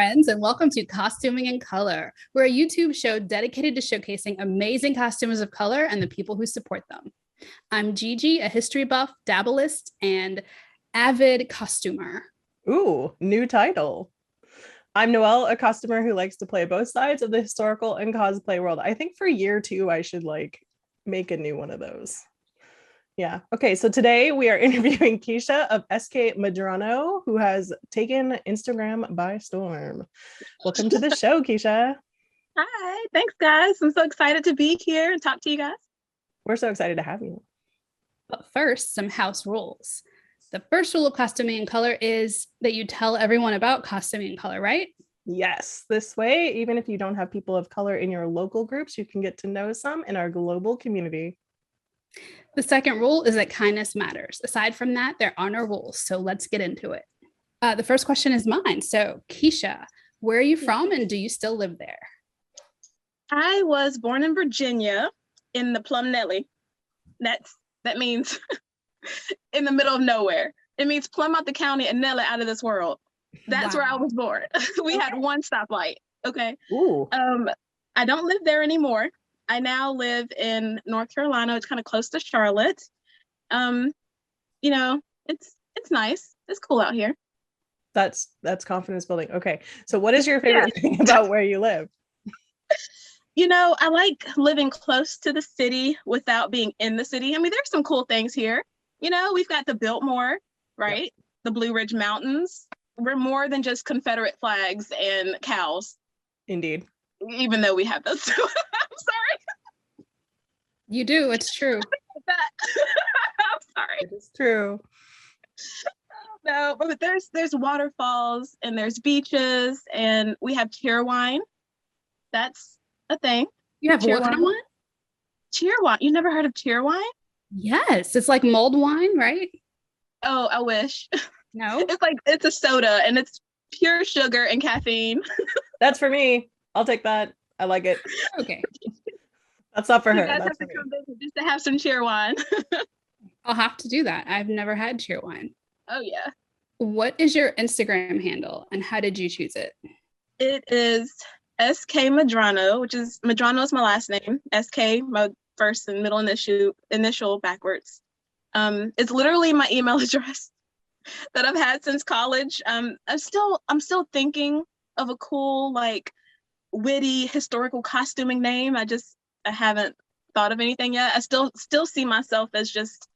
friends, and welcome to Costuming in Color. We're a YouTube show dedicated to showcasing amazing costumes of color and the people who support them. I'm Gigi, a history buff, dabbleist, and avid costumer. Ooh, new title. I'm Noelle, a costumer who likes to play both sides of the historical and cosplay world. I think for year two, I should make a new one of those. Yeah. Okay. So today we are interviewing Keisha of SKMedrano, who has taken Instagram by storm. Welcome to the show, Keisha. Hi. Thanks, guys. I'm so excited to be here and talk to you guys. We're so excited to have you. But first, some house rules. The first rule of Costuming in Color is that you tell everyone about Costuming in Color, right? Yes. This way, even if you don't have people of color in your local groups, you can get to know some in our global community. The second rule is that kindness matters. Aside from that, there are no rules. So let's get into it. The first question is mine. So, Keisha, where are you from and do you still live there? I was born in Virginia in the Plum Nelly. That means in the middle of nowhere. It means Plum out the county and Nelly out of this world. That's where I was born. We had one stoplight. Okay. Ooh. I don't live there anymore. I now live in North Carolina. It's kind of close to Charlotte. It's nice. It's cool out here. That's confidence building. Okay. So what is your favorite thing about where you live? I like living close to the city without being in the city. I mean, there's some cool things here. We've got the Biltmore, right? Yep. The Blue Ridge Mountains. We're more than just Confederate flags and cows. Indeed. Even though we have those. I'm sorry. You do. It's true. I'm sorry. It is true. No, but there's waterfalls and there's beaches and we have cheer wine. That's a thing. You have what kind of wine? Cheer wine. You never heard of cheer wine? Yes. It's like mulled wine, right? Oh, I wish. No? It's a soda and it's pure sugar and caffeine. That's for me. I'll take that. I like it. Okay. That's not for her. You guys have to come visit just to have some cheer wine. I'll have to do that. I've never had cheer wine. Oh, yeah. What is your Instagram handle and how did you choose it? It is SKMedrano, which is Medrano is my last name. SK, my first and middle initial backwards. It's literally my email address that I've had since college. I'm still thinking of a cool, witty historical costuming name. I haven't thought of anything yet. I still see myself as just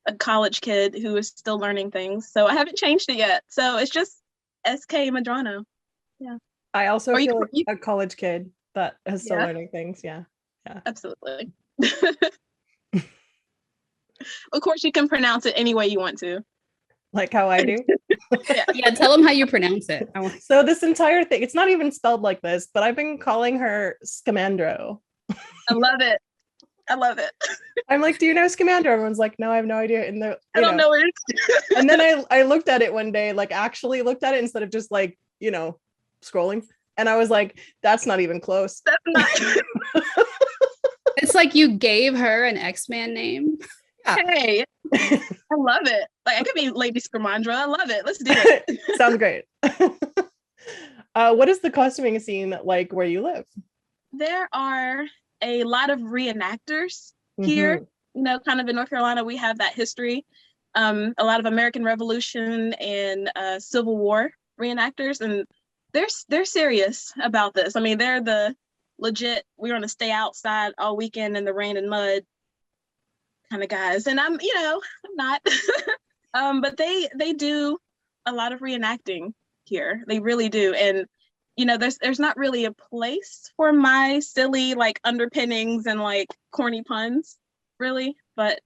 a college kid who is still learning things. So I haven't changed it yet. So it's just SKMedrano. Yeah. I also feel like a college kid that is still learning things. Yeah. Yeah. Absolutely. Of course, you can pronounce it any way you want to. Like how I do? Yeah, tell them how you pronounce it. So this entire thing, it's not even spelled like this, but I've been calling her SKMedrano. I love it. I'm like, do you know SKMedrano? Everyone's like, no, I have no idea. And I don't know what it is. And then I looked at it one day, actually looked at it instead of just scrolling. And I was like, that's not even close. That's not. It's like you gave her an X-Man name. Yeah. Hey, I love it. I could be Lady Scamandra. I love it. Let's do it. Sounds great. What is the costuming scene like where you live? There are a lot of reenactors here. Kind of in North Carolina, we have that history. A lot of American Revolution and Civil War reenactors, and they're serious about this. I mean, they're the legit, we're going to stay outside all weekend in the rain and mud kind of guys. And I'm not. But they do a lot of reenacting here. They really do. And there's not really a place for my silly underpinnings and corny puns, really. But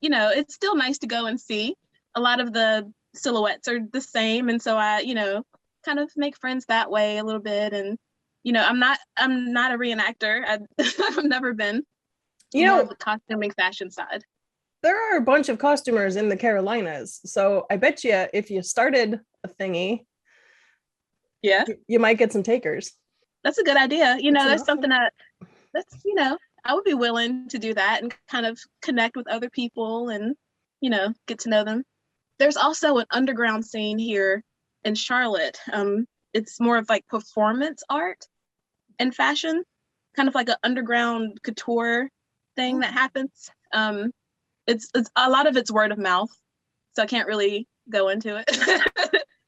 it's still nice to go and see. A lot of the silhouettes are the same, and so I kind of make friends that way a little bit. And I'm not a reenactor. I've never been. The costuming fashion side. There are a bunch of costumers in the Carolinas, so I bet you if you started a thingy, you might get some takers. That's a good idea. That's something I would be willing to do that and kind of connect with other people and get to know them. There's also an underground scene here in Charlotte. it's more of like performance art and fashion, kind of like an underground couture thing that happens. It's a lot of it's word of mouth, so I can't really go into it.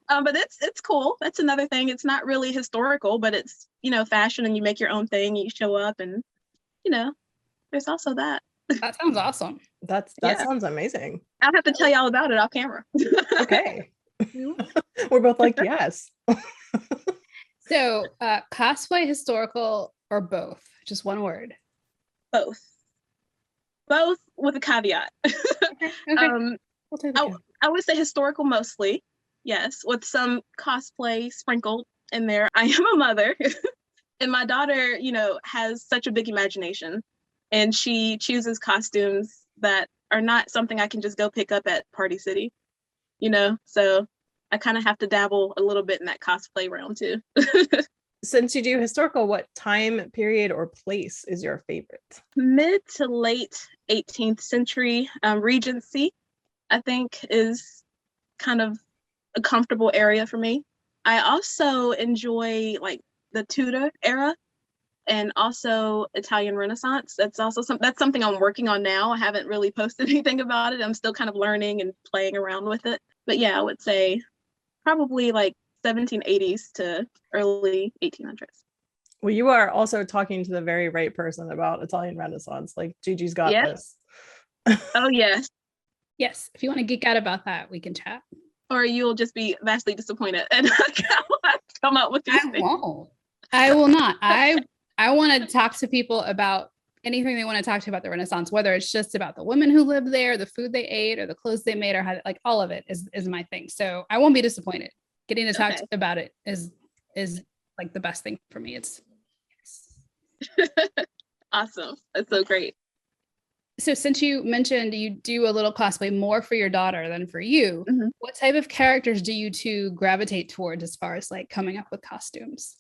But it's cool. That's another thing. It's not really historical, but it's, you know, fashion, and you make your own thing. You show up, and you know, there's also that. That sounds awesome. That sounds amazing. I'll have to tell you all about it off camera. Okay. We're both like, yes. So cosplay, historical, or both? Just one word. Both with a caveat. Okay. We'll take the I would say historical mostly, yes, with some cosplay sprinkled in there. I am a mother, and my daughter, you know, has such a big imagination, and she chooses costumes that are not something I can just go pick up at Party City, you know, so I kind of have to dabble a little bit in that cosplay realm too. Since you do historical, what time period or place is your favorite? Mid to late 18th century. Regency, I think, is kind of a comfortable area for me. I also enjoy like the Tudor era and also Italian Renaissance. That's something I'm working on now. I haven't really posted anything about it. I'm still kind of learning and playing around with it. But yeah, I would say probably like 1780s to early 1800s. Well, you are also talking to the very right person about Italian Renaissance. Like, Gigi's got this. Oh, yes. Yes. If you want to geek out about that, we can chat. Or you'll just be vastly disappointed and come up with these things. I will not. I want to talk to people about anything they want to talk to about the Renaissance, whether it's just about the women who lived there, the food they ate, or the clothes they made, or how, like, all of it is my thing. So I won't be disappointed. Getting to talk about it is like the best thing for me. It's awesome. That's so great. So since you mentioned you do a little cosplay more for your daughter than for you, what type of characters do you two gravitate towards as far as like coming up with costumes?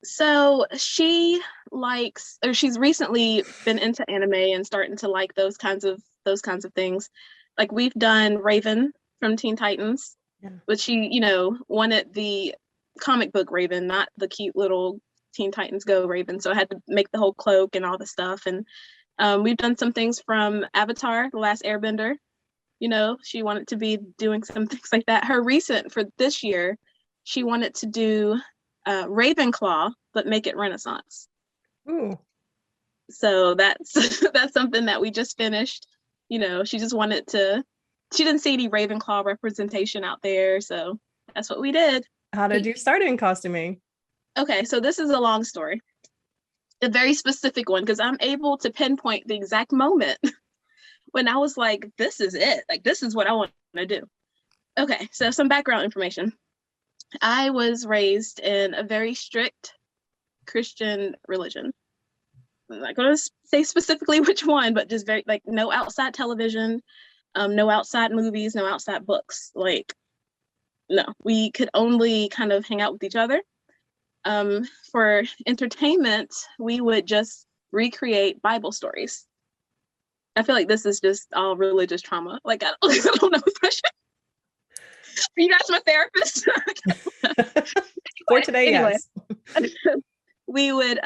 So she's recently been into anime and starting to like those kinds of things. Like we've done Raven from Teen Titans, but she, you know, wanted the comic book Raven, not the cute little Teen Titans Go Raven. So I had to make the whole cloak and all the stuff. And we've done some things from Avatar, The Last Airbender. You know, she wanted to be doing some things like that. Her recent for this year, she wanted to do Ravenclaw, but make it Renaissance. Ooh. So that's something that we just finished. You know, she just wanted to, she didn't see any Ravenclaw representation out there. So that's what we did. How did you start in costuming? Okay, so this is a long story. A very specific one, because I'm able to pinpoint the exact moment when I was like, this is it. Like, this is what I want to do. Okay, so some background information. I was raised in a very strict Christian religion. I'm not going to say specifically which one, but just very, like, no outside television, no outside movies, no outside books. Like, no, we could only kind of hang out with each other. For entertainment, we would just recreate Bible stories. I feel like this is just all religious trauma. Like, I don't know if I should. Are you guys my therapist? For today, anyway, yes. We would,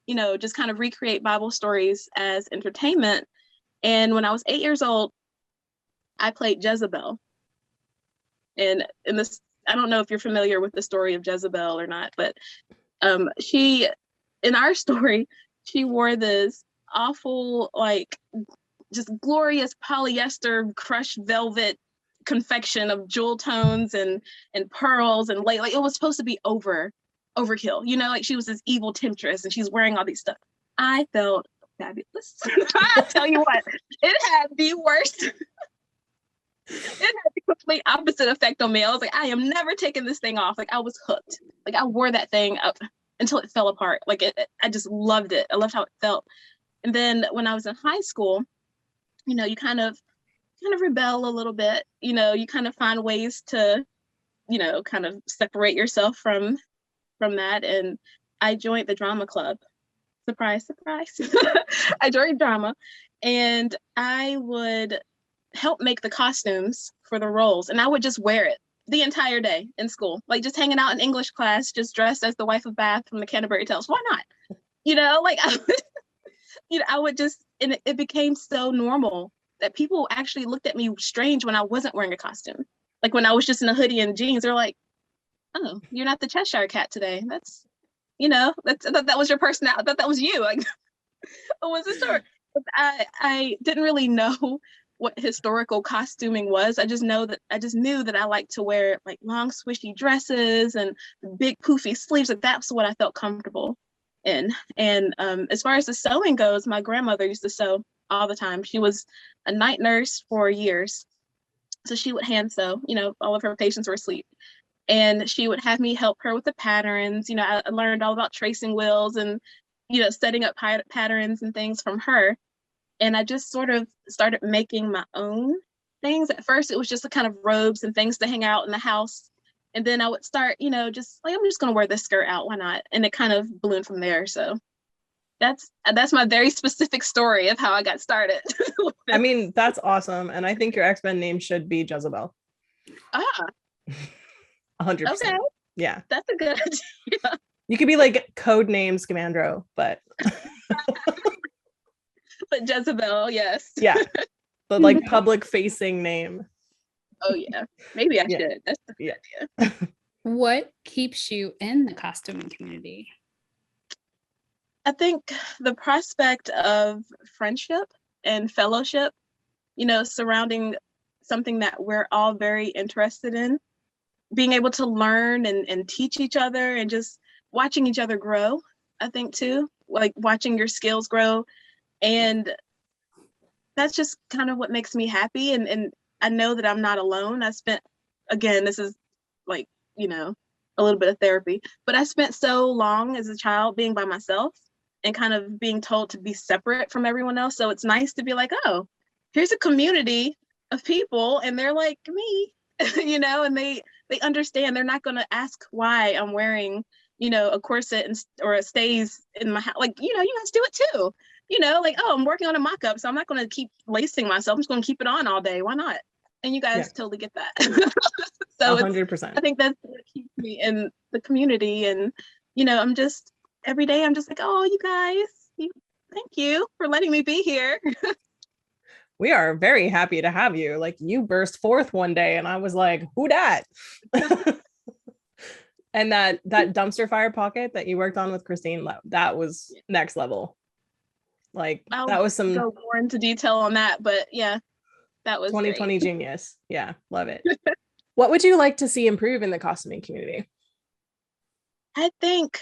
you know, just kind of recreate Bible stories as entertainment. And when I was 8 years old, I played Jezebel. And in this, I don't know if you're familiar with the story of Jezebel or not, but she, in our story, she wore this awful, like, just glorious polyester crushed velvet confection of jewel tones and pearls and like it was supposed to be overkill, you know, like she was this evil temptress and she's wearing all these stuff. I felt fabulous. I tell you what, it had the worst. It had the complete opposite effect on me. I was like, I am never taking this thing off. Like, I was hooked. Like, I wore that thing up until it fell apart. Like, I just loved it. I loved how it felt. And then when I was in high school, you know, you kind of rebel a little bit. You know, you kind of find ways to, you know, kind of separate yourself from that. And I joined the drama club. Surprise, surprise. I joined drama, and I would help make the costumes for the roles, and I would just wear it. the entire day in school, like just hanging out in English class, just dressed as the wife of Bath from the Canterbury Tales. Why not? Like I would just, and it became so normal that people actually looked at me strange when I wasn't wearing a costume. Like when I was just in a hoodie and jeans, they're like, "Oh, you're not the Cheshire Cat today. That's, that was your personality. I thought that was you." Like, what was the story? I didn't really know what historical costuming was. I just knew that I liked to wear like long swishy dresses and big poofy sleeves. Like that's what I felt comfortable in. And as far as the sewing goes, my grandmother used to sew all the time. She was a night nurse for years. So she would hand sew, all of her patients were asleep. And she would have me help her with the patterns. I learned all about tracing wheels and, setting up patterns and things from her. And I just sort of started making my own things. At first, it was just a kind of robes and things to hang out in the house. And then I would start, just like, I'm just going to wear this skirt out. Why not? And it kind of ballooned from there. So that's my very specific story of how I got started. I mean, that's awesome. And I think your X-Men name should be Jezebel. 100%. Okay. Yeah. That's a good idea. You could be like code name SKMedrano, but but Jezebel, yes. Yeah. The like public facing name. Oh yeah. Maybe I should. That's a good idea. What keeps you in the costuming community? I think the prospect of friendship and fellowship, surrounding something that we're all very interested in, being able to learn and teach each other and just watching each other grow, I think too, like watching your skills grow. And that's just kind of what makes me happy. And I know that I'm not alone. This is like, a little bit of therapy, but I spent so long as a child being by myself and kind of being told to be separate from everyone else. So it's nice to be like, oh, here's a community of people and they're like me, and they understand. They're not going to ask why I'm wearing, a corset or a stays in my house. Like, you guys do it too. Like, oh, I'm working on a mock-up, so I'm not going to keep lacing myself. I'm just going to keep it on all day. Why not? And you guys totally get that. So 100%. I think that's what keeps me in the community. And, every day I'm just like, oh, you guys, thank you for letting me be here. We are very happy to have you. Like you burst forth one day and I was like, who dat? And that dumpster fire pocket that you worked on with Christine, that was next level. Like that was some go more into detail on that, but yeah, that was 2020 genius. Yeah, love it. What would you like to see improve in the costuming community? I think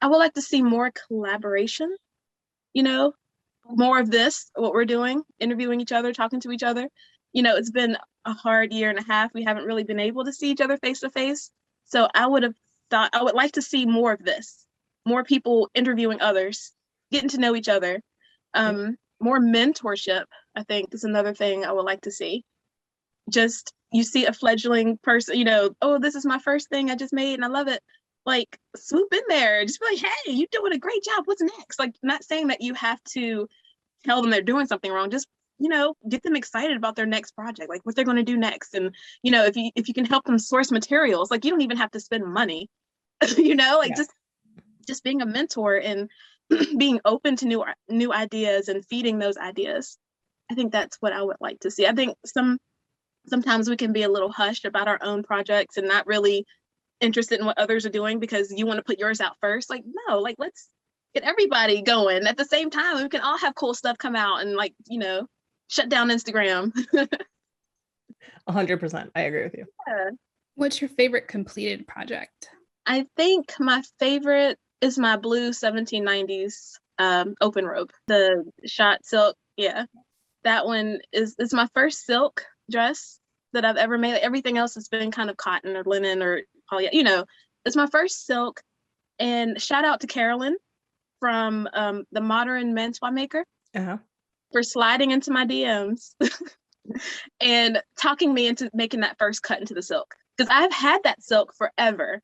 I would like to see more collaboration, more of this, what we're doing, interviewing each other, talking to each other. It's been a hard year and a half. We haven't really been able to see each other face to face. So I would like to see more of this, more people interviewing others, getting to know each other. More mentorship, I think, is another thing I would like to see. Just, you see a fledgling person, oh, this is my first thing I just made and I love it. Like, swoop in there, just be like, hey, you're doing a great job. What's next? Like, not saying that you have to tell them they're doing something wrong. Just, get them excited about their next project, like what they're going to do next. And, if you can help them source materials, like you don't even have to spend money, just being a mentor and being open to new ideas and feeding those ideas. I think that's what I would like to see. I think sometimes we can be a little hushed about our own projects and not really interested in what others are doing because you want to put yours out first. Like, no, like let's get everybody going at the same time. We can all have cool stuff come out and shut down Instagram. 100%. I agree with you. Yeah. What's your favorite completed project? I think my favorite is my blue 1790s open robe, the shot silk. Yeah, that one is my first silk dress that I've ever made. Everything else has been kind of cotton or linen or poly. It's my first silk. And shout out to Carolyn from the Modern Menswear Maker for sliding into my DMs and talking me into making that first cut into the silk. Because I've had that silk forever.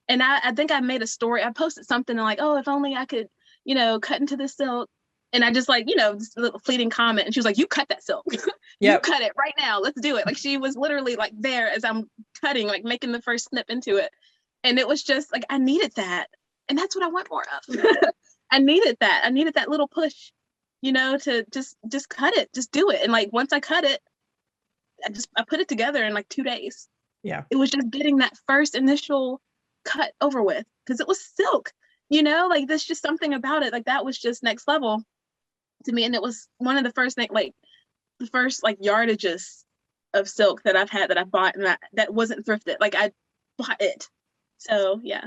And I think I made a story. I posted something like, oh, if only I could, cut into the silk. And I just like, just a little fleeting comment. And she was like, you cut that silk. You cut it right now. Let's do it. Like she was literally like there as I'm cutting, like making the first snip into it. And it was just like, I needed that. And that's what I want more of. I needed that. I needed that little push, to just cut it, just do it. And like, once I cut it, I put it together in like 2 days. Yeah. It was just getting that first initial cut over with because it was silk, like there's just something about it. Like that was just next level to me. And it was one of the first things, like the first like yardages of silk that I've had that I bought and that wasn't thrifted. Like I bought it. So yeah,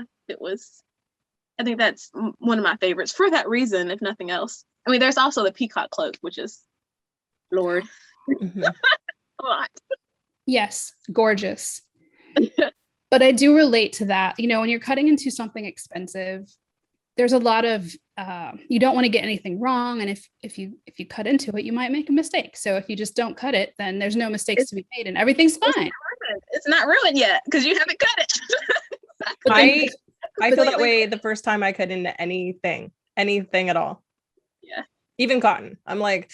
I think that's one of my favorites for that reason, if nothing else. I mean, there's also the peacock cloak, which is Lord. A lot. Yes, gorgeous. But I do relate to that. When you're cutting into something expensive, there's a lot of you don't want to get anything wrong, and if you cut into it, you might make a mistake. So if you just don't cut it, then there's no mistakes to be made, and everyth's fine. It's not ruined yet because you haven't cut it. I feel that way the first time I cut into anything at all. Yeah, even cotton. I'm like,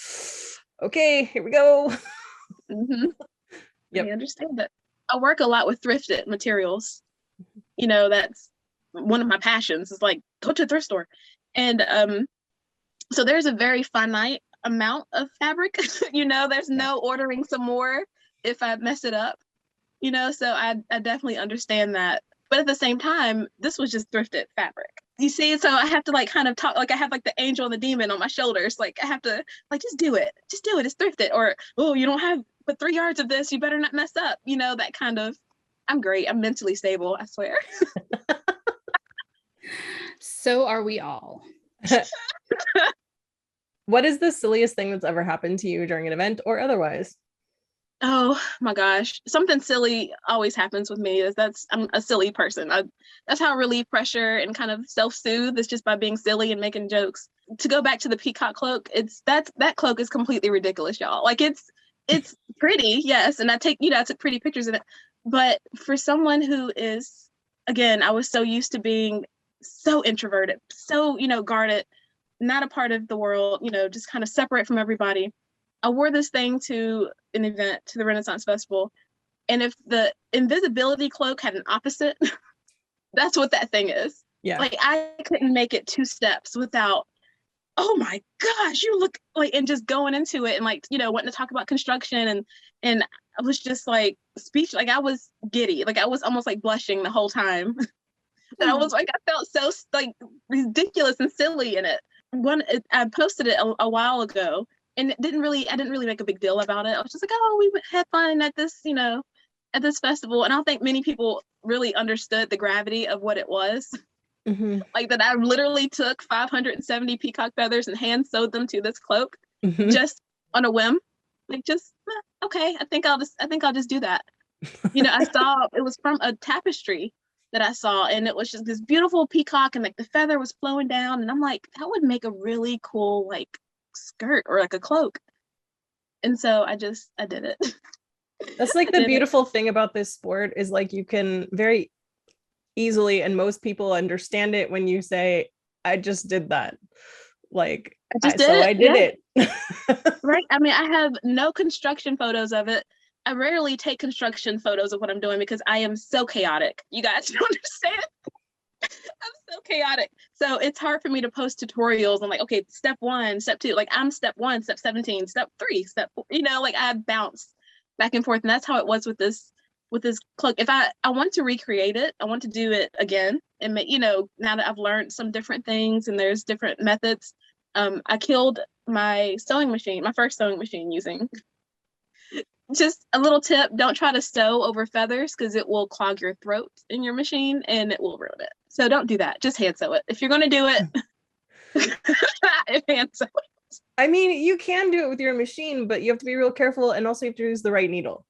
okay, here we go. Mm-hmm. Yep. I understand that. I work a lot with thrifted materials. That's one of my passions is like go to a thrift store. And so there's a very finite amount of fabric. There's no ordering some more if I mess it up. So I definitely understand that. But at the same time, this was just thrifted fabric. You see, so I have to like kind of talk, like I have like the angel and the demon on my shoulders. Like I have to like, just do it. It's thrifted. Or, oh, you don't have but 3 yards of this. You better not mess up. That kind of, I'm great. I'm mentally stable, I swear. So are we all. What is the silliest thing that's ever happened to you during an event or otherwise? Oh my gosh. Something silly always happens with me. I'm a silly person. That's how I relieve pressure and kind of self-soothe. It's just by being silly and making jokes. To go back to the peacock cloak, that cloak is completely ridiculous, y'all. Like it's pretty, yes. And I took pretty pictures of it. But for someone who is, again, I was so used to being so introverted, so, guarded, not a part of the world, just kind of separate from everybody. I wore this thing to an event, to the Renaissance Festival. And if the invisibility cloak had an opposite, that's what that thing is. Yeah. Like I couldn't make it 2 steps without, oh my gosh, you look like, and just going into it and like, wanting to talk about construction and I was just like speech, like I was giddy, like I was almost like blushing the whole time. And I was like, I felt so like ridiculous and silly in it. I posted it a while ago and I didn't really make a big deal about it. I was just like, oh, we had fun at this, at this festival. And I don't think many people really understood the gravity of what it was. Mm-hmm. Like that I literally took 570 peacock feathers and hand sewed them to this cloak just on a whim. Like just, okay, I think I'll just do that. I saw, it was from a tapestry that I saw and it was just this beautiful peacock and like the feather was flowing down and I'm like, that would make a really cool like skirt or like a cloak. And so I did it. That's like the beautiful thing about this sport is like you can very easily, and most people understand it when you say, I just did that. Like, I did it. Right. I mean, I have no construction photos of it. I rarely take construction photos of what I'm doing because I am so chaotic. You guys don't understand. I'm so chaotic. So it's hard for me to post tutorials. I'm like, okay, step 1, step 2. Like I'm step 1, step 17, step 3, step 4. Like I bounce back and forth. And that's how it was with this cloak. If I want to recreate it, I want to do it again and make, now that I've learned some different things and there's different methods. I killed my first sewing machine using just a little tip. Don't try to sew over feathers because it will clog your throat in your machine and it will ruin it. So don't do that. Just hand sew it. If you're going to do it, hand sew it. I mean, you can do it with your machine, but you have to be real careful and also you have to use the right needle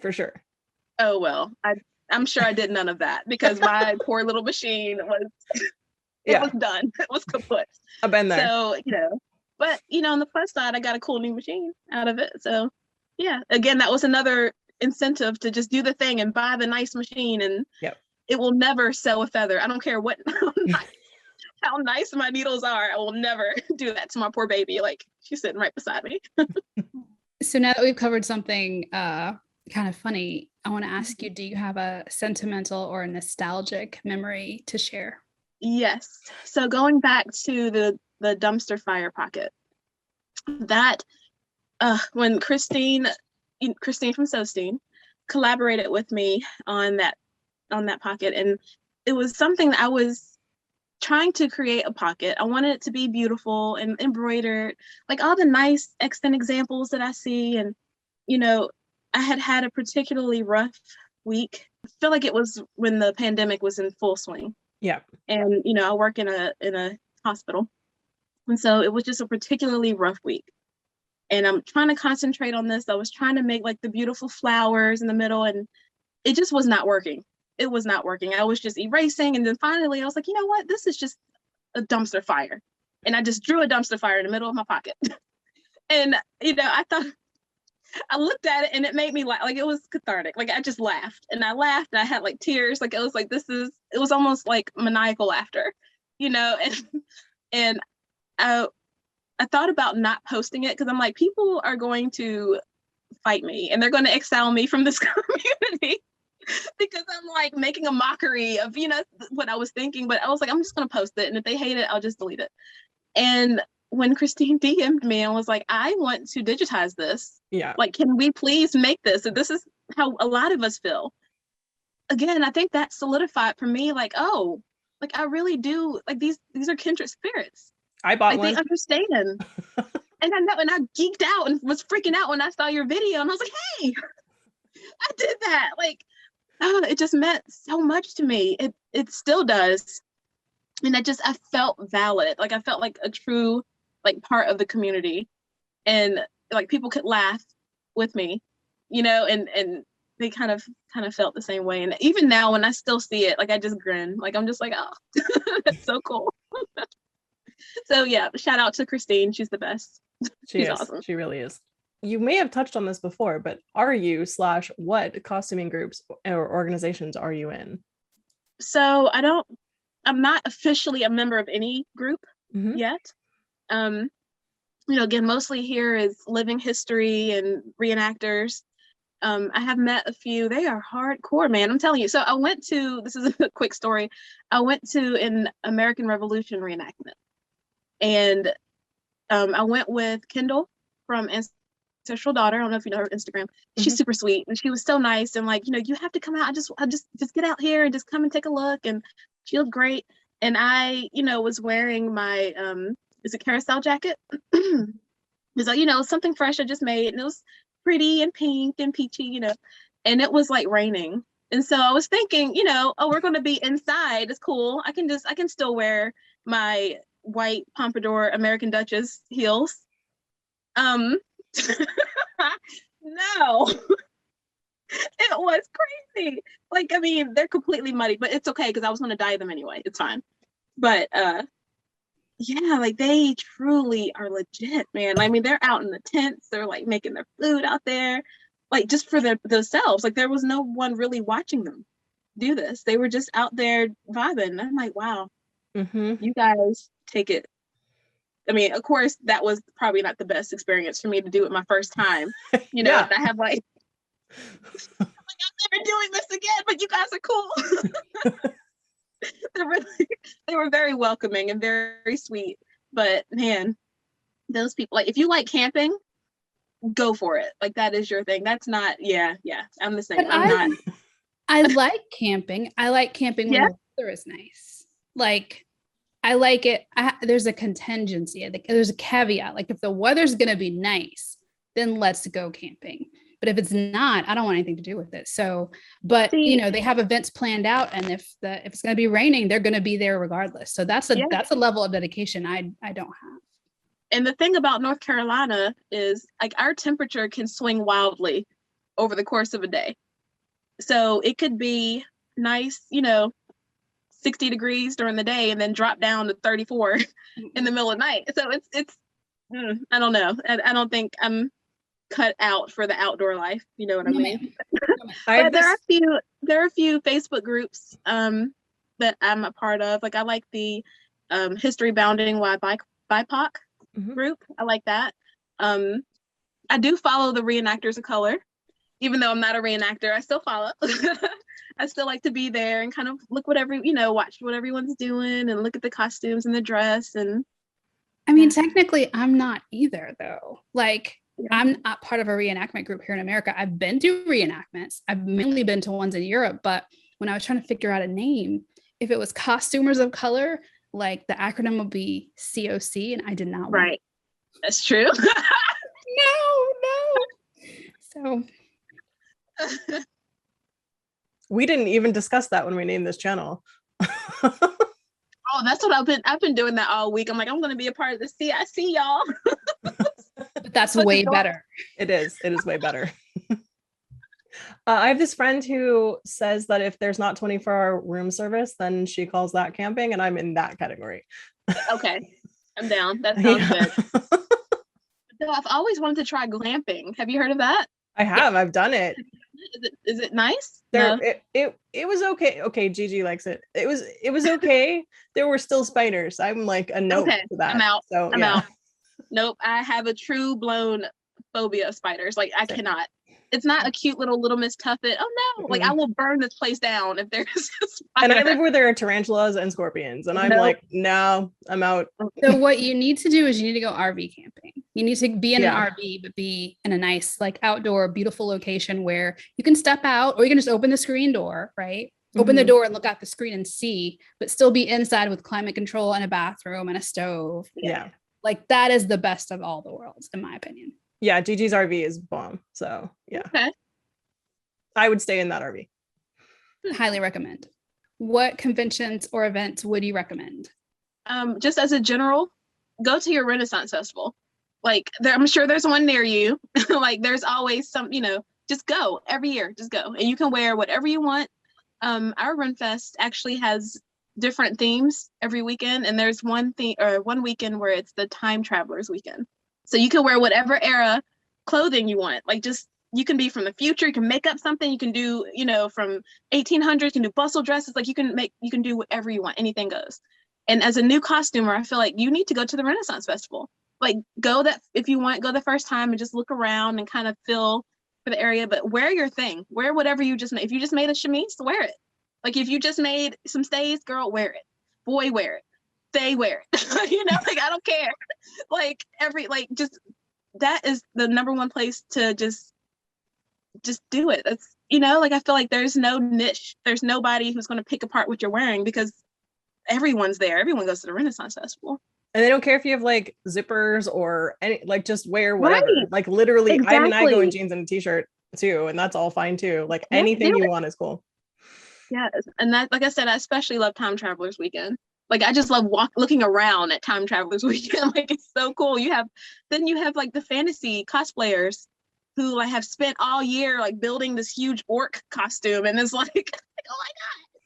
for sure. Oh, well, I'm sure I did none of that because my poor little machine was done. It was kaput. I've been there. So, but, on the plus side, I got a cool new machine out of it. So, yeah, again, that was another incentive to just do the thing and buy the nice machine and it will never sew a feather. I don't care what. how nice my needles are. I will never do that to my poor baby. Like, she's sitting right beside me. So now that we've covered something kind of funny, I want to ask you, do you have a sentimental or a nostalgic memory to share? Yes. So going back to the dumpster fire pocket, that when Christine from Sosteen collaborated with me on that pocket, and it was something that I was trying to create a pocket. I wanted it to be beautiful and embroidered, like all the nice extant examples that I see. And, you know, I had a particularly rough week. I feel like it was when the pandemic was in full swing. Yeah. And, you know, I work in a hospital. And so it was just a particularly rough week. And I'm trying to concentrate on this. I was trying to make like the beautiful flowers in the middle, and it just was not working. It was not working. I was just erasing. And then finally I was like, you know what? This is just a dumpster fire. And I just drew a dumpster fire in the middle of my pocket. And, you know, I looked at it and it made me laugh. Like, it was cathartic. Like, I just laughed and I laughed and I had like tears. Like, it was like, it was almost like maniacal laughter, you know? And I thought about not posting it because I'm like, people are going to fight me and they're going to exile me from this community. Because I'm like making a mockery of, you know, what I was thinking, but I was like, I'm just going to post it. And if they hate it, I'll just delete it. And when Christine DM'd me and was like, I want to digitize this. Yeah. Like, can we please make this? And this is how a lot of us feel. Again, I think that solidified for me, like, oh, like I really do, like these are kindred spirits. I bought like, one. They understand. And I know, and I geeked out and was freaking out when I saw your video. And I was like, hey, I did that. Like, oh, it just meant so much to me. It still does. And I felt valid. Like, I felt like a true, like, part of the community. And like people could laugh with me, you know, and they kind of felt the same way. And even now when I still see it, like I just grin. Like, I'm just like, oh, that's so cool. So yeah, shout out to Christine. She's the best. She's awesome. She really is. You may have touched on this before, but what costuming groups or organizations are you in? So I'm not officially a member of any group yet. You know, again, mostly here is living history and reenactors. I have met a few. They are hardcore, man. I'm telling you. So this is a quick story. I went to an American Revolution reenactment. And I went with Kendall from Ancestral Daughter. I don't know if you know her Instagram. She's super sweet. And she was so nice. And like, you know, you have to come out. I just get out here and just come and take a look. And she looked great. And I, you know, was wearing my, it's a carousel jacket. It's like, you know, something fresh I just made. And it was pretty and pink and peachy, you know, and it was like raining. And so I was thinking, you know, oh, we're going to be inside. It's cool. I can still wear my white pompadour American Duchess heels. No, it was crazy. Like, I mean, they're completely muddy, but it's okay because I was going to dye them anyway. It's fine. But yeah, like they truly are legit, man. I mean, they're out in the tents. They're like making their food out there, like just for themselves. Like there was no one really watching them do this. They were just out there vibing. I'm like, wow, you guys take it. I mean, of course, that was probably not the best experience for me to do it my first time. You know, I have like, I'm never doing this again, but you guys are cool. They were very welcoming and very sweet. But man, those people, like if you like camping, go for it. Like that is your thing. That's not, I'm the same. I like camping. I like camping when the weather is nice. Like I like it. There's a contingency. I think there's a caveat. Like if the weather's going to be nice, then let's go camping. But if it's not, I don't want anything to do with it. So, but you know, they have events planned out, and if it's going to be raining, they're going to be there regardless. So that's a level of dedication I don't have. And the thing about North Carolina is like our temperature can swing wildly over the course of a day. So it could be nice, you know, 60 degrees during the day and then drop down to 34 in the middle of the night. So it's I don't know. I don't think I'm cut out for the outdoor life. You know what I mean? But there are a few Facebook groups that I'm a part of. Like I like the history bounding why BIPOC group. I like that. I do follow the reenactors of color, even though I'm not a reenactor. I still follow. I still like to be there and kind of look watch what everyone's doing and look at the costumes and the dress. And I mean, technically, I'm not either, though. Like, I'm not part of a reenactment group here in America. I've been to reenactments. I've mainly been to ones in Europe. But when I was trying to figure out a name, if it was costumers of color, like the acronym would be COC, and I did not want Right. That's true. No. So we didn't even discuss that when we named this channel. Oh, that's what I've been doing that all week. I'm like, I'm gonna be a part of the CIC, y'all. But that's way better. It is way better. I have this friend who says that if there's not 24-hour room service, then she calls that camping, and I'm in that category. Okay, I'm down. That sounds good. So I've always wanted to try glamping. Have you heard of that? I have. I've done it. Is it nice? There, no. It was okay. Okay, Gigi likes it. It was okay. There were still spiders. I'm like a nope to that. I'm out. So, I'm out. Nope. I have a true blown phobia of spiders. Like I cannot. It's not a cute little Miss Tuffet. Oh no! Like I will burn this place down if there's a spider. And I live where there are tarantulas and scorpions, and I'm like, no, I'm out. So what you need to do is you need to go RV camping. You need to be in an RV, but be in a nice, like outdoor, beautiful location where you can step out, or you can just open the screen door, right? Open the door and look out the screen and see, but still be inside with climate control and a bathroom and a stove. Yeah. Like that is the best of all the worlds, in my opinion. Yeah, Gigi's RV is bomb. So yeah. Okay. I would stay in that RV. Highly recommend. What conventions or events would you recommend? Just as a general, go to your Renaissance Festival. Like I'm sure there's one near you. Like there's always some, just go every year, just go. And you can wear whatever you want. Our Renfest actually has different themes every weekend. And there's one weekend where it's the Time Travelers weekend. So you can wear whatever era clothing you want. Like you can be from the future, you can make up something, you can do, from 1800s, you can do bustle dresses, like you can do whatever you want, anything goes. And as a new costumer, I feel like you need to go to the Renaissance Festival. Like if you want, go the first time and just look around and kind of feel for the area, but wear your thing, wear whatever you just made. If you just made a chemise, wear it. Like if you just made some stays, girl, wear it. Boy, wear it. They wear it. Like I don't care. Like just that is the number one place to just do it. That's like I feel like there's no niche. There's nobody who's going to pick apart what you're wearing because everyone's there. Everyone goes to the Renaissance Festival. And they don't care if you have like zippers or any, like just wear whatever. Right. Like literally, Exactly. I go in jeans and a t-shirt too, and that's all fine too. Like anything you want is cool. Yes, and that, like I said, I especially love Time Travelers Weekend. Like I just love looking around at Time Travelers Weekend. Like it's so cool. You have like the fantasy cosplayers who like have spent all year like building this huge orc costume, and it's like oh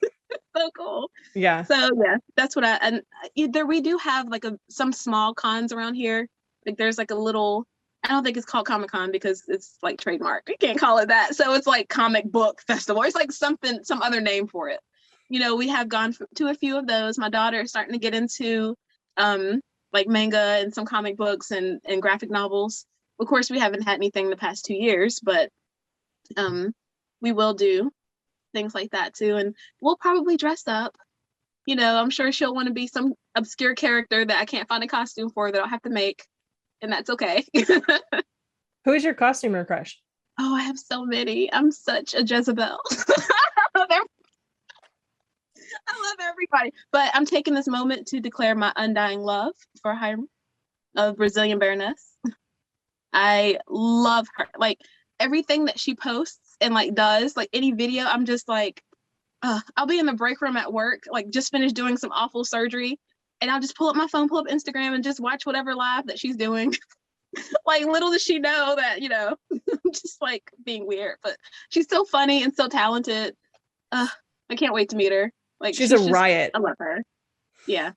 my god, so cool. Yeah. So yeah, that's what we do have like some small cons around here. Like there's like a little. I don't think it's called Comic-Con because it's like trademarked. You can't call it that. So it's like comic book festival. It's like some other name for it. We have gone to a few of those. My daughter is starting to get into like manga and some comic books and graphic novels. Of course, we haven't had anything the past 2 years, but we will do things like that too. And we'll probably dress up. I'm sure she'll want to be some obscure character that I can't find a costume for that I'll have to make. And that's okay. Who is your costumer crush? Oh, I have so many. I'm such a Jezebel. I love everybody. But I'm taking this moment to declare my undying love for Hiram, a Brazilian baroness. I love her. Like everything that she posts and like does, like any video, I'm just like, I'll be in the break room at work, like just finished doing some awful surgery. And I'll just pull up my phone, pull up Instagram and just watch whatever live that she's doing. Like little does she know that, just like being weird, but she's so funny and so talented. I can't wait to meet her. Like she's a riot. I love her. Yeah.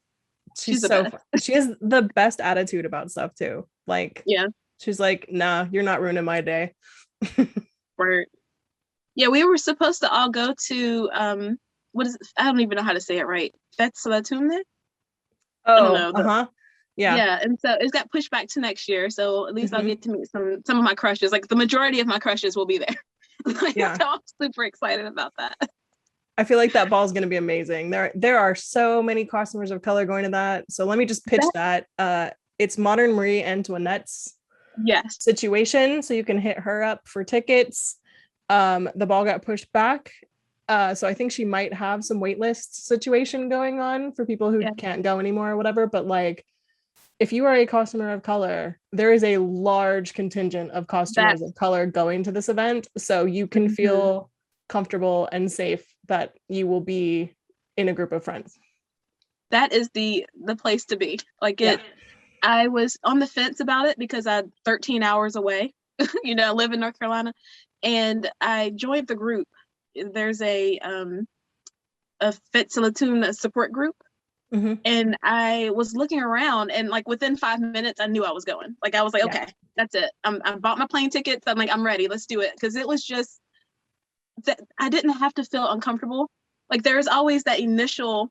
She's so fun. She has the best attitude about stuff too. Like, yeah, she's like, nah, you're not ruining my day. Word. Yeah, we were supposed to all go to what is it? I don't even know how to say it right. That's Latumne? I don't Oh, know. Yeah. Yeah, and so it's got pushed back to next year. So at least I'll get to meet some of my crushes. Like the majority of my crushes will be there. Yeah. So I'm super excited about that. I feel like that ball is going to be amazing. There are so many costumers of color going to that. So let me just pitch that. It's Modern Marie Antoinette's situation. So you can hit her up for tickets. The ball got pushed back. So I think she might have some waitlist situation going on for people who can't go anymore or whatever. But like, if you are a costumer of color, there is a large contingent of costumers of color going to this event. So you can feel comfortable and safe that you will be in a group of friends. That is the place to be. Like I was on the fence about it because I'm 13 hours away, I live in North Carolina, and I joined the group. There's a Fitsilatoon support group. And I was looking around, and like within 5 minutes, I knew I was going. Like I was like, okay, that's it. I bought my plane tickets. I'm like, I'm ready. Let's do it. Because it was just that I didn't have to feel uncomfortable. Like there's always that initial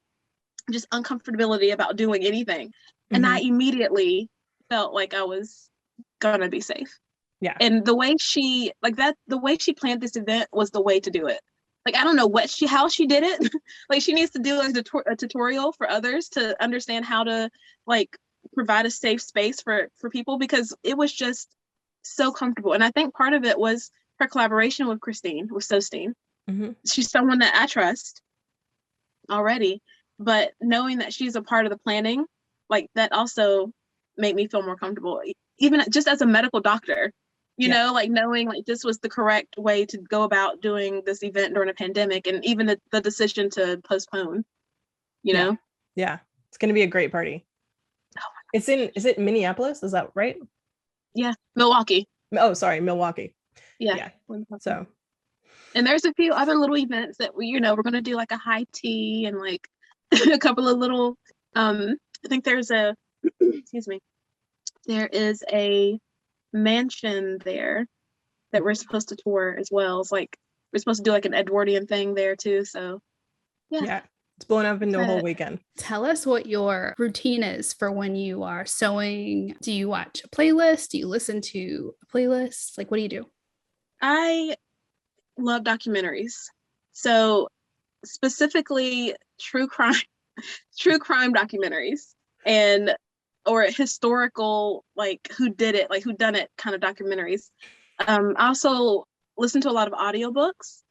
just uncomfortability about doing anything. And I immediately felt like I was gonna be safe. Yeah. And the way she planned this event was the way to do it. Like, I don't know how she did it. Like she needs to do a tutorial for others to understand how to like provide a safe space for people, because it was just so comfortable. And I think part of it was her collaboration with Sosteen. She's someone that I trust already, but knowing that she's a part of the planning, like that also made me feel more comfortable, even just as a medical doctor. Like knowing like this was the correct way to go about doing this event during a pandemic, and even the decision to postpone, know? Yeah. It's going to be a great party. Is it Minneapolis? Is that right? Yeah. Milwaukee. Oh, sorry. Milwaukee. Yeah. So. And there's a few other little events that we're going to do like a high tea and like a couple of little, I think there's excuse me, there is a mansion there that we're supposed to tour as well. It's like we're supposed to do like an Edwardian thing there too. So yeah, it's blown up into a whole weekend. Tell us what your routine is for when you are sewing. Do you watch a playlist? Do you listen to a playlist? Like, what do you do? I love documentaries. So specifically true crime documentaries, or historical, like who did it, like who done it kind of documentaries. I also listen to a lot of audiobooks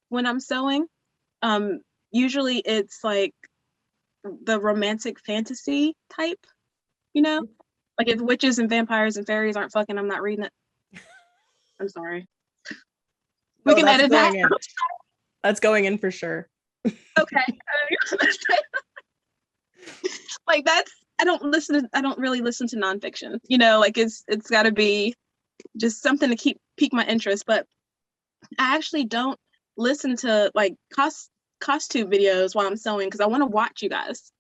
when I'm sewing. Usually it's like the romantic fantasy type, like if witches and vampires and fairies aren't fucking, I'm not reading it. I'm sorry. We can edit that. That's going in for sure. Okay. Like that's, I don't really listen to nonfiction, like it's got to be just something to pique my interest. But I actually don't listen to like costume videos while I'm sewing, because I want to watch you guys.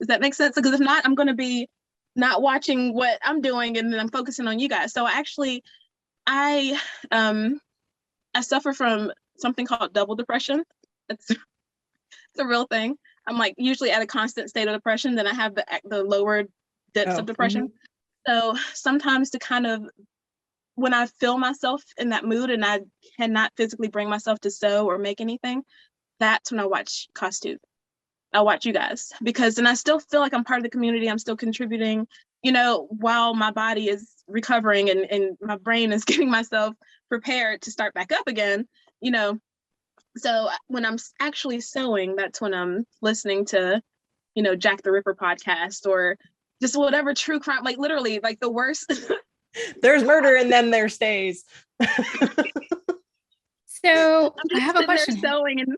Does that make sense? Because if not, I'm going to be not watching what I'm doing, and then I'm focusing on you guys. So actually, I suffer from something called double depression. It's a real thing. I'm like usually at a constant state of depression, then I have the lower depths of depression. So sometimes to kind of, when I feel myself in that mood and I cannot physically bring myself to sew or make anything, that's when I watch costume. I watch you guys, because then I still feel like I'm part of the community. I'm still contributing, while my body is recovering and my brain is getting myself prepared to start back up again, So when I'm actually sewing, that's when I'm listening to, Jack the Ripper podcast, or just whatever true crime, like literally like the worst. There's murder and then there stays. So I have a question. Sewing, and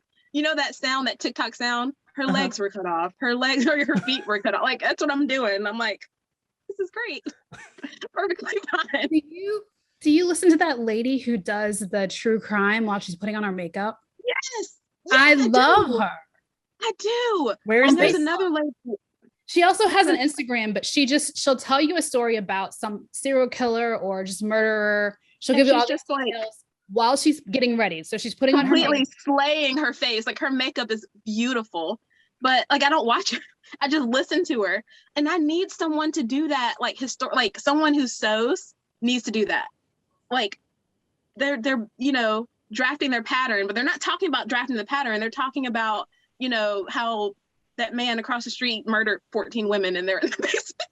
that sound, that TikTok sound, her legs were cut off. Her legs or her feet were cut off. Like that's what I'm doing. I'm like, this is great. Perfectly fine. Do you listen to that lady who does the true crime while she's putting on her makeup? Yes. I love her. I do. Where is there's another lady. She also has an Instagram, but she'll tell you a story about some serial killer or just murderer. She'll give you all these details while she's getting ready. So she's putting on her makeup. Completely slaying her face. Like her makeup is beautiful. but like I don't watch her. I just listen to her, and I need someone to do that. Like like someone who sews needs to do that. Like they're drafting their pattern, but they're not talking about drafting the pattern. They're talking about how that man across the street murdered 14 women and they're in the basement.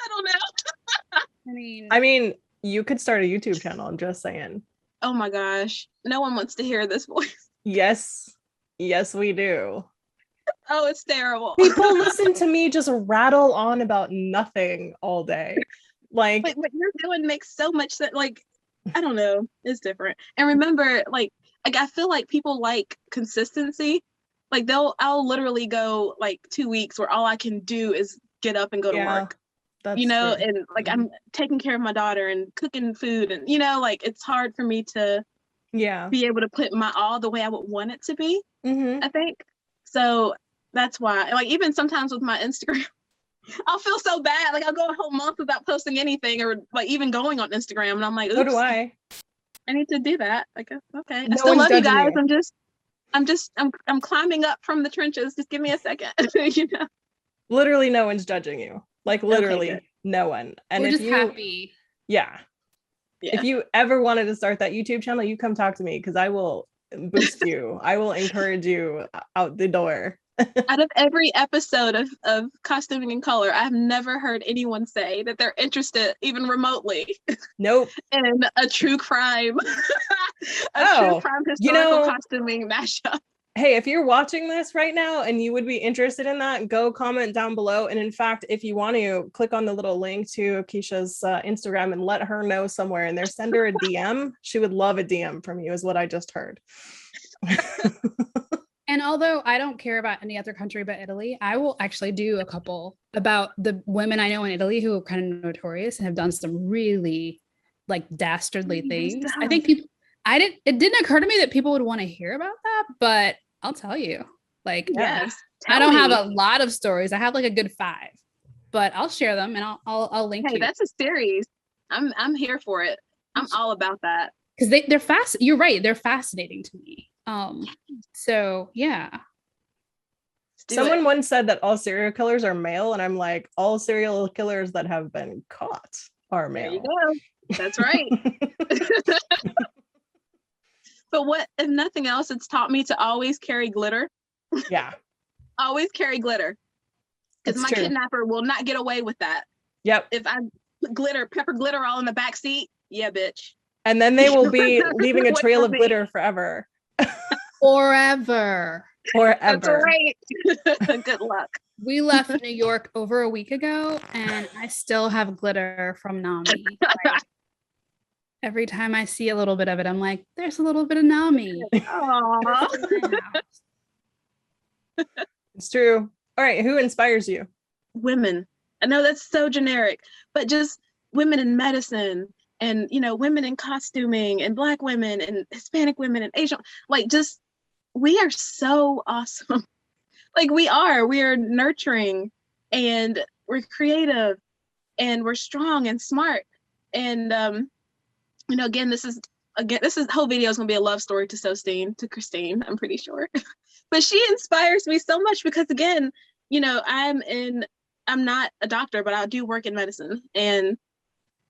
I don't know. I mean, you could start a YouTube channel. I'm just saying. Oh my gosh, no one wants to hear this voice. Yes, we do. Oh, it's terrible. People listen to me just rattle on about nothing all day. Like, but what you're doing makes so much sense. Like, I don't know, it's different. And remember, like I feel like people like consistency. Like I'll literally go like 2 weeks where all I can do is get up and go to work. That's true. And like I'm taking care of my daughter and cooking food, and like it's hard for me to be able to put my all the way I would want it to be. I think so. That's why, like, even sometimes with my Instagram, I'll feel so bad. Like I'll go a whole month without posting anything, or like even going on Instagram, and I'm like, oops, so do I need to do that. Like, okay, I still love you guys. I'm climbing up from the trenches. Just give me a second. Literally no one's judging you. Like literally no one. And we're just happy. Yeah. If you ever wanted to start that YouTube channel, you come talk to me, because I will boost you. I will encourage you out the door. Out of every episode of Costuming in Color, I've never heard anyone say that they're interested, even remotely. Nope. In a true crime, true crime historical costuming mashup. Hey, if you're watching this right now and you would be interested in that, go comment down below. And in fact, if you want to, click on the little link to Keisha's Instagram and let her know somewhere in there. Send her a DM. She would love a DM from you, is what I just heard. And although I don't care about any other country but Italy, I will actually do a couple about the women I know in Italy who are kind of notorious and have done some really like dastardly things. I think it didn't occur to me that people would want to hear about that, but I'll tell you, like, I don't have a lot of stories. I have like a good 5, but I'll share them and I'll link you. That's a series. I'm here for it. I'm all about that. Because they're fast. You're right. They're fascinating to me. So yeah. Someone once said that all serial killers are male, and I'm like, all serial killers that have been caught are male. There you go. That's right. But what, if nothing else, it's taught me to always carry glitter. Yeah. Always carry glitter. Because my kidnapper will not get away with that. Yep. If I put pepper glitter all in the back seat, yeah, bitch. And then they will be leaving a trail of glitter forever. Forever. That's right. Good luck. We left New York over a week ago, and I still have glitter from Nami. Like, every time I see a little bit of it, I'm like, there's a little bit of Nami. It's true. All right, who inspires you? Women. I know that's so generic, but just women in medicine, and women in costuming, and Black women and Hispanic women and Asian, like, just, we are so awesome. Like, we are nurturing, and we're creative, and we're strong and smart. And again, this whole video is gonna be a love story to Christine, I'm pretty sure. But she inspires me so much because, again, I'm not a doctor, but I do work in medicine, and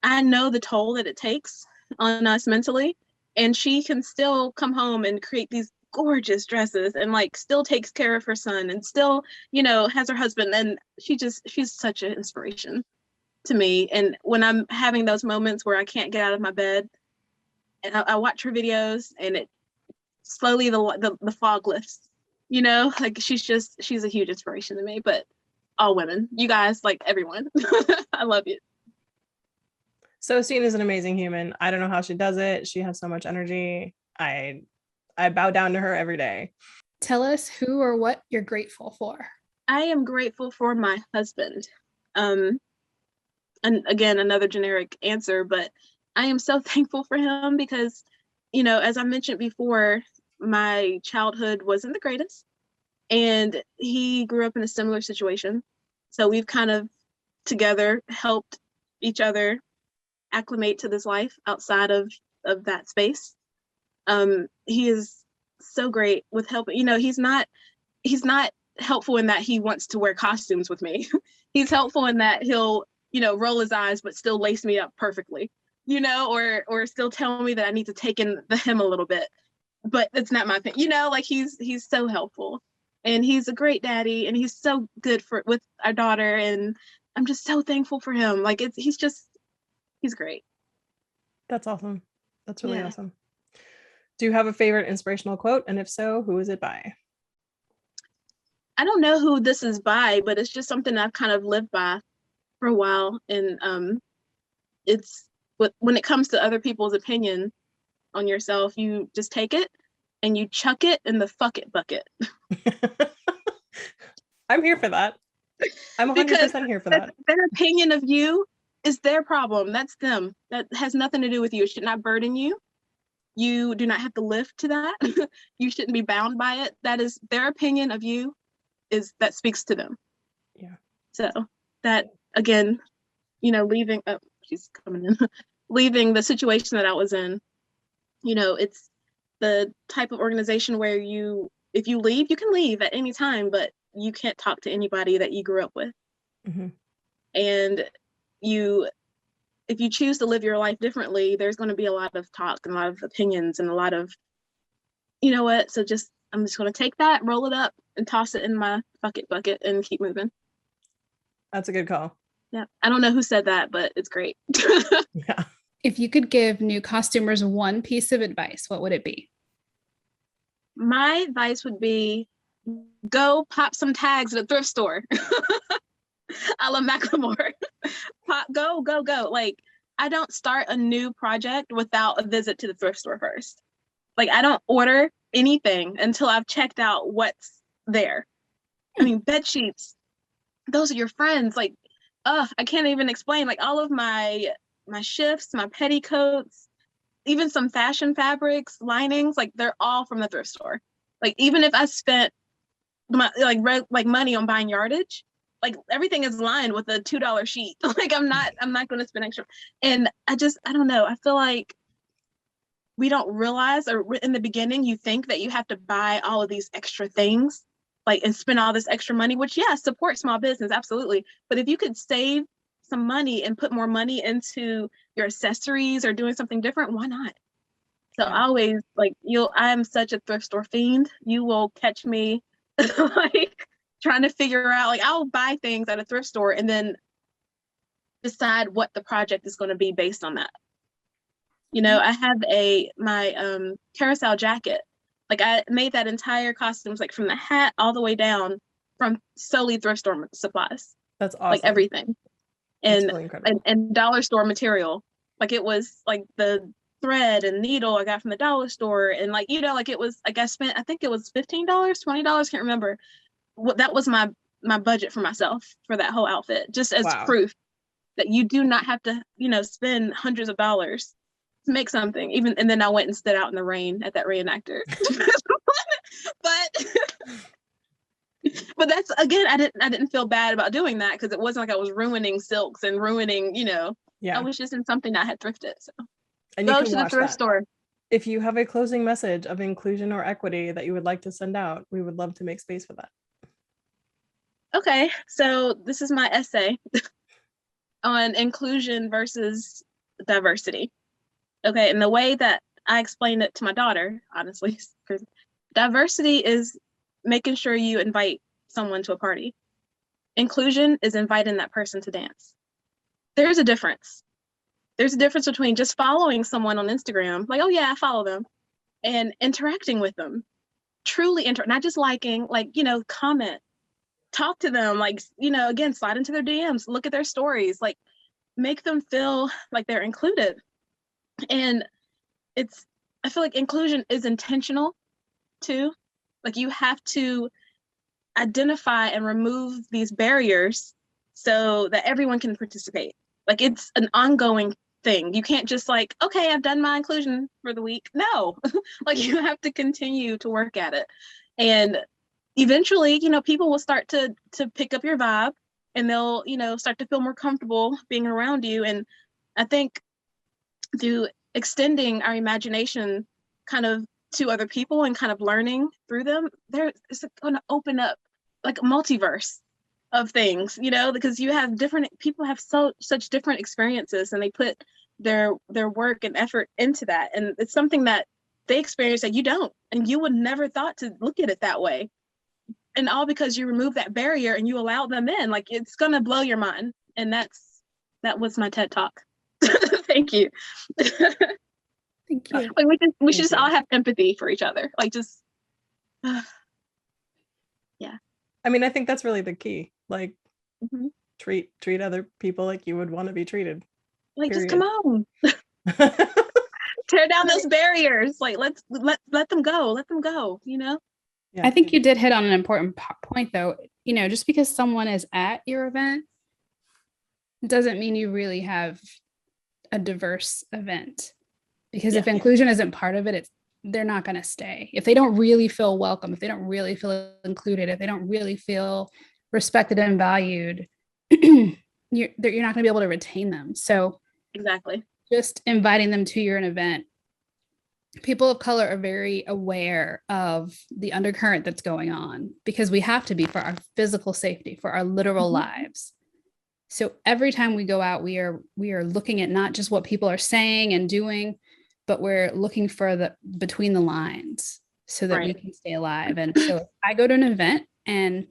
I know the toll that it takes on us mentally. And she can still come home and create these gorgeous dresses, and like still takes care of her son, and still, has her husband. And she's such an inspiration to me. And when I'm having those moments where I can't get out of my bed, and I watch her videos, and it slowly the fog lifts, like she's a huge inspiration to me. But all women, you guys, like everyone, I love you. Sostine is an amazing human. I don't know how she does it. She has so much energy. I bow down to her every day. Tell us who or what you're grateful for. I am grateful for my husband. And again, another generic answer, but I am so thankful for him because, as I mentioned before, my childhood wasn't the greatest, and he grew up in a similar situation. So we've kind of together helped each other acclimate to this life outside of that space. He is so great with helping. He's not he's not helpful in that he wants to wear costumes with me. He's helpful in that he'll, roll his eyes but still lace me up perfectly, or still tell me that I need to take in the hem a little bit, but it's not my thing. Like he's so helpful, and he's a great daddy, and he's so good with our daughter, and I'm just so thankful for him. Like he's great. That's awesome. That's really awesome. Do you have a favorite inspirational quote? And if so, who is it by? I don't know who this is by, but it's just something I've kind of lived by for a while. And it's when it comes to other people's opinion on yourself, you just take it and you chuck it in the fuck it bucket. I'm here for that. I'm 100% here for that. Their opinion of you is their problem. That's them. That has nothing to do with you. It should not burden you. You do not have to live to that. You shouldn't be bound by it. That is their opinion of you. That speaks to them. Yeah. So that, again, leaving, she's coming in, leaving the situation that I was in, it's the type of organization where if you leave, you can leave at any time, but you can't talk to anybody that you grew up with. Mm-hmm. And if you choose to live your life differently, there's going to be a lot of talk and a lot of opinions and a lot of, so I'm just going to take that, roll it up, and toss it in my bucket and keep moving. That's a good call. Yeah. I don't know who said that, but it's great. Yeah. If you could give new costumers one piece of advice, what would it be? My advice would be go pop some tags at a thrift store. A la Macklemore. Go. Like, I don't start a new project without a visit to the thrift store first. Like, I don't order anything until I've checked out what's there. I mean, bed sheets, those are your friends. Like, I can't even explain. Like, all of my shifts, my petticoats, even some fashion fabrics, linings, like, they're all from the thrift store. Like, even if I spent my money on buying yardage, like, everything is lined with a $2 sheet. Like, I'm not going to spend extra. And I don't know. I feel like we don't realize, or in the beginning, you think that you have to buy all of these extra things, like, and spend all this extra money, which, support small business, absolutely. But if you could save some money and put more money into your accessories or doing something different, why not? So always, like, I'm such a thrift store fiend. You will catch me like trying to figure out, like, I'll buy things at a thrift store and then decide what the project is going to be based on that. I have my carousel jacket. Like, I made that entire costumes, like, from the hat all the way down, from solely thrift store supplies. That's awesome. Like, everything. And really incredible. And dollar store material. Like, it was like the thread and needle I got from the dollar store, and like, like, it was like, I think it was $15, $20, can't remember. That was my budget for myself for that whole outfit, just as proof that you do not have to, spend hundreds of dollars to make something. And then I went and stood out in the rain at that reenactor. but that's, again, I didn't feel bad about doing that, because it wasn't like I was ruining silks and ruining, I was just in something I had thrifted. So and go to the thrift store. If you have a closing message of inclusion or equity that you would like to send out, we would love to make space for that. Okay, so this is my essay on inclusion versus diversity. Okay, and the way that I explained it to my daughter, honestly, diversity is making sure you invite someone to a party. Inclusion is inviting that person to dance. There's a difference. There's a difference between just following someone on Instagram, like, oh yeah, I follow them, and interacting with them. Truly not just liking, like, comment, talk to them, like, again, slide into their DMs, look at their stories, like, make them feel like they're included. And I feel like inclusion is intentional too. Like, you have to identify and remove these barriers so that everyone can participate. Like, it's an ongoing thing. You can't just, like, okay, I've done my inclusion for the week. No, like, you have to continue to work at it. And eventually, people will start to pick up your vibe, and they'll, start to feel more comfortable being around you. And I think through extending our imagination kind of to other people and kind of learning through them, it's going to open up like a multiverse of things, you know, because you have different people have such different experiences, and they put their work and effort into that, and it's something that they experience that you don't, and you would never thought to look at it that way, and all because you remove that barrier and you allow them in. Like, it's gonna blow your mind. And that was my TED talk. Thank you. Thank you. Like, we should just all have empathy for each other, like, just yeah. I mean, I think that's really the key. Like, treat other people like you would want to be treated. Like, period. Just come on. Tear down those barriers. Like, let them go, you know? Yeah. I think you did hit on an important point, though. You know, just because someone is at your event doesn't mean you really have a diverse event. Because if inclusion isn't part of it, they're not going to stay. If they don't really feel welcome, if they don't really feel included, if they don't really feel respected and valued, you're not going to be able to retain them. So exactly, just inviting them to your event. People of color are very aware of the undercurrent that's going on, because we have to be, for our physical safety, for our literal lives. So every time we go out, we are looking at not just what people are saying and doing, but we're looking for the between the lines so that we can stay alive. And so if I go to an event and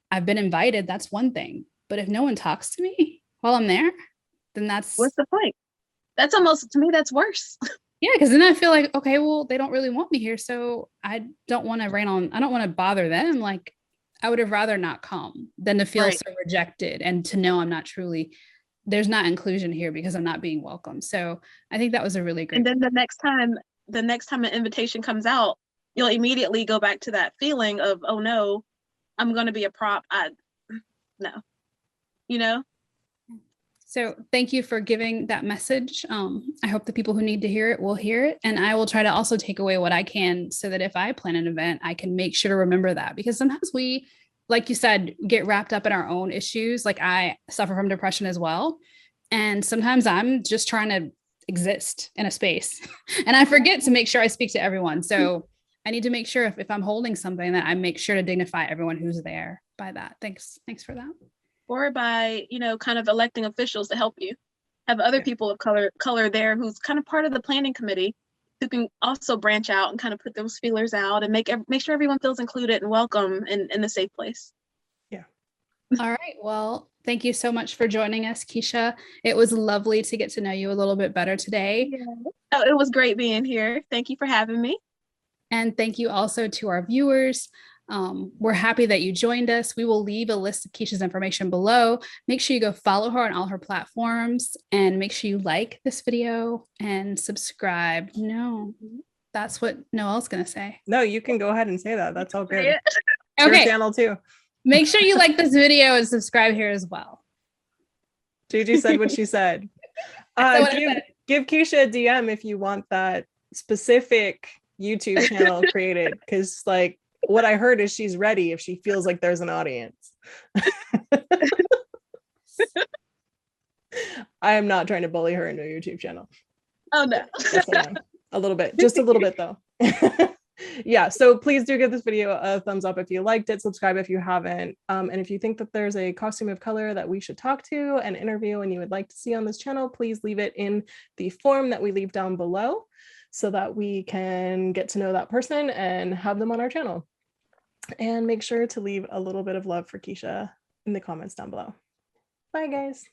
I've been invited, that's one thing. But if no one talks to me while I'm there, then what's the point? That's almost, to me, that's worse. Yeah, because then I feel like, okay, well, they don't really want me here, so I don't want to bother them. Like, I would have rather not come than to feel so rejected and to know I'm not truly, there's not inclusion here because I'm not being welcome. So I think that was a really great. And then the next time an invitation comes out, you'll immediately go back to that feeling of, oh no, I'm going to be a prop. No, you know? So thank you for giving that message. I hope the people who need to hear it will hear it. And I will try to also take away what I can, so that if I plan an event, I can make sure to remember that, because sometimes we, like you said, get wrapped up in our own issues. Like, I suffer from depression as well. And sometimes I'm just trying to exist in a space and I forget to make sure I speak to everyone. So I need to make sure if I'm holding something, that I make sure to dignify everyone who's there by that. Thanks for that. Or by, kind of electing officials to help you. Have other people of color there who's kind of part of the planning committee, who can also branch out and kind of put those feelers out and make sure everyone feels included and welcome in a safe place. Yeah. All right. Well, thank you so much for joining us, Keisha. It was lovely to get to know you a little bit better today. Yeah. Oh, it was great being here. Thank you for having me. And thank you also to our viewers. We're happy that you joined us. We will leave a list of Keisha's information below. Make sure you go follow her on all her platforms, and make sure you like this video and subscribe. No, that's what Noelle's going to say. No, you can go ahead and say that. That's all good. It's okay. your channel too. Make sure you like this video and subscribe here as well. Gigi said what she said. Give Keisha a DM if you want that specific YouTube channel created, because like, what I heard is she's ready if she feels like there's an audience. I am not trying to bully her into a YouTube channel. Oh no. Yes, I am. A little bit, just a little bit though. Yeah, so please do give this video a thumbs up if you liked it, subscribe if you haven't, and if you think that there's a costume of color that we should talk to and interview and you would like to see on this channel, please leave it in the form that we leave down below, so that we can get to know that person and have them on our channel. And make sure to leave a little bit of love for Keisha in the comments down below. Bye, guys.